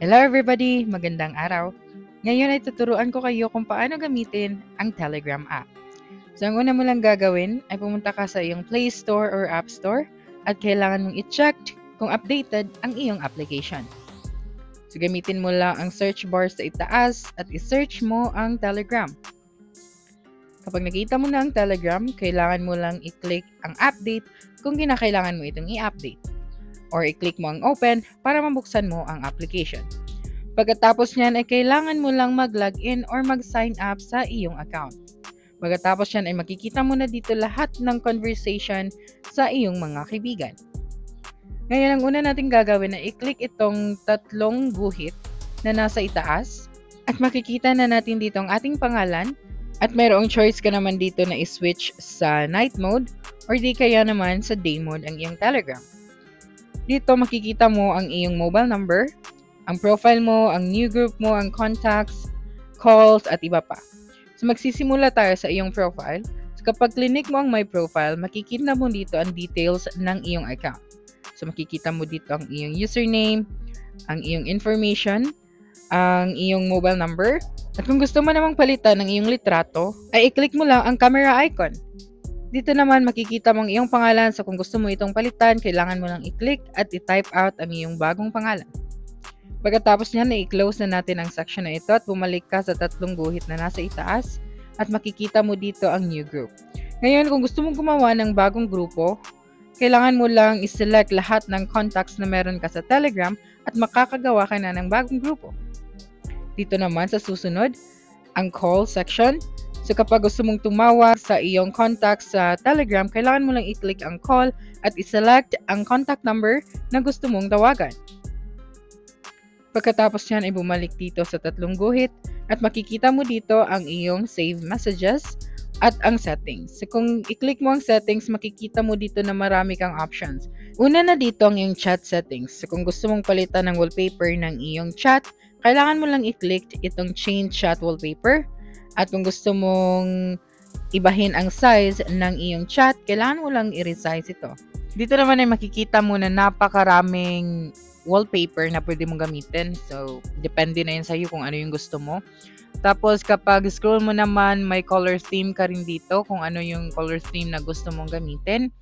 Hello everybody! Magandang araw! Ngayon ay tuturuan ko kayo kung paano gamitin ang Telegram app. So ang una mo lang gagawin ay pumunta ka sa iyong Play Store or App Store at kailangan mong i-check kung updated ang iyong application. So gamitin mo lang ang search bar sa itaas at i-search mo ang Telegram. Kapag nakita mo na ang Telegram, kailangan mo lang i-click ang update kung kinakailangan mo itong i-update. Or i-click mo ang open para mabuksan mo ang application. Pagkatapos niyan ay kailangan mo lang mag-login or mag-sign up sa iyong account. Pagkatapos niyan ay makikita mo na dito lahat ng conversation sa iyong mga kaibigan. Ngayon ang una natin gagawin na i-click itong tatlong guhit na nasa itaas at makikita na natin dito ang ating pangalan at mayroong choice ka naman dito na i-switch sa night mode or di kaya naman sa day mode ang iyong Telegram. Dito makikita mo ang iyong mobile number, ang profile mo, ang new group mo, ang contacts, calls, at iba pa. So magsisimula tayo sa iyong profile. So kapag clinic mo ang my profile, makikita mo dito ang details ng iyong account. So makikita mo dito ang iyong username, ang iyong information, ang iyong mobile number. At kung gusto mo namang palitan ng iyong litrato, ay i-click mo lang ang camera icon. Dito naman makikita mo ang iyong pangalan. So kung gusto mo itong palitan, kailangan mo lang i-click at i-type out ang iyong bagong pangalan. Pagkatapos niyan, i-close na natin ang section na ito at bumalik ka sa tatlong guhit na nasa itaas at makikita mo dito ang new group. Ngayon, kung gusto mong gumawa ng bagong grupo, kailangan mo lang i-select lahat ng contacts na meron ka sa Telegram at makakagawa ka na ng bagong grupo. Dito naman sa susunod, ang call section. So kapag gusto mong tumawag sa iyong contacts sa Telegram, kailangan mo lang i-click ang call at i-select ang contact number na gusto mong tawagan. Pagkatapos yan ay bumalik dito sa tatlong guhit at makikita mo dito ang iyong save messages at ang settings. So kung i-click mo ang settings, makikita mo dito na marami kang options. Una na dito ang iyong chat settings. So kung gusto mong palitan ng wallpaper ng iyong chat, kailangan mo lang i-click itong change chat wallpaper. At kung gusto mong ibahin ang size ng iyong chat, kailangan mo lang i-resize ito. Dito naman ay makikita mo na napakaraming wallpaper na pwede mong gamitin. So, depende na yun sa'yo kung ano yung gusto mo. Tapos, kapag scroll mo naman, may color theme ka rin dito kung ano yung color theme na gusto mong gamitin.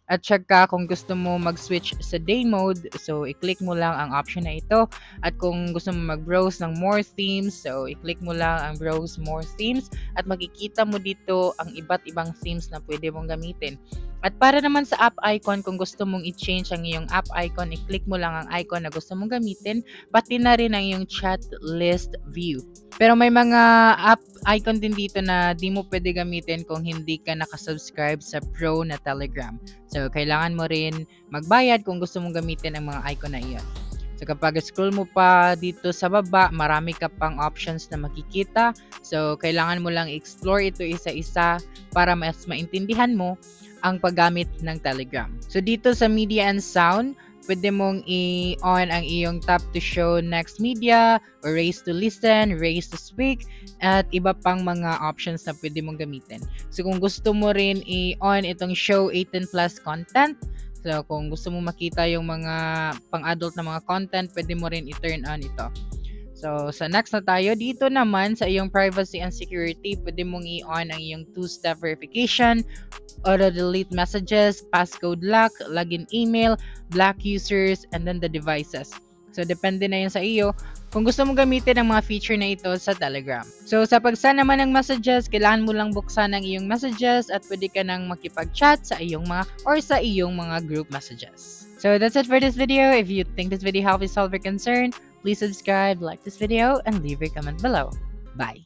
At check ka kung gusto mo mag-switch sa day mode, so i-click mo lang ang option na ito. At kung gusto mo mag-browse ng more themes, so i-click mo lang ang browse more themes at makikita mo dito ang iba't ibang themes na pwede mong gamitin. At para naman sa app icon, kung gusto mong i-change ang iyong app icon, i-click mo lang ang icon na gusto mong gamitin, pati na rin ang iyong chat list view. Pero may mga app icon din dito na di mo pwede gamitin kung hindi ka nakasubscribe sa Pro na Telegram. So, kailangan mo rin magbayad kung gusto mong gamitin ang mga icon na iyon. So, kapag scroll mo pa dito sa baba, marami ka pang options na makikita. So, kailangan mo lang explore ito isa-isa para mas maintindihan mo ang paggamit ng Telegram. So, dito sa media and sound, pwede mong i-on ang iyong tap to show next media, or raise to listen, raise to speak, at iba pang mga options na pwede mong gamitin. So kung gusto mo rin i-on itong show 18 plus content, so kung gusto mo makita yung mga pang-adult na mga content, pwede mo rin i-turn on ito. So, sa next na tayo, dito naman sa iyong privacy and security, pwede mong i-on ang iyong two-step verification, auto-delete messages, passcode lock, login email, block users, and then the devices. So, depende na yun sa iyo kung gusto mong gamitin ang mga feature na ito sa Telegram. So, sa pag-send naman ng messages, kailangan mo lang buksan ang iyong messages at pwede ka nang makipag-chat sa iyong sa iyong mga group messages. So, that's it for this video. If you think this video helped you solve your concern, please subscribe, like this video, and leave your comment below. Bye!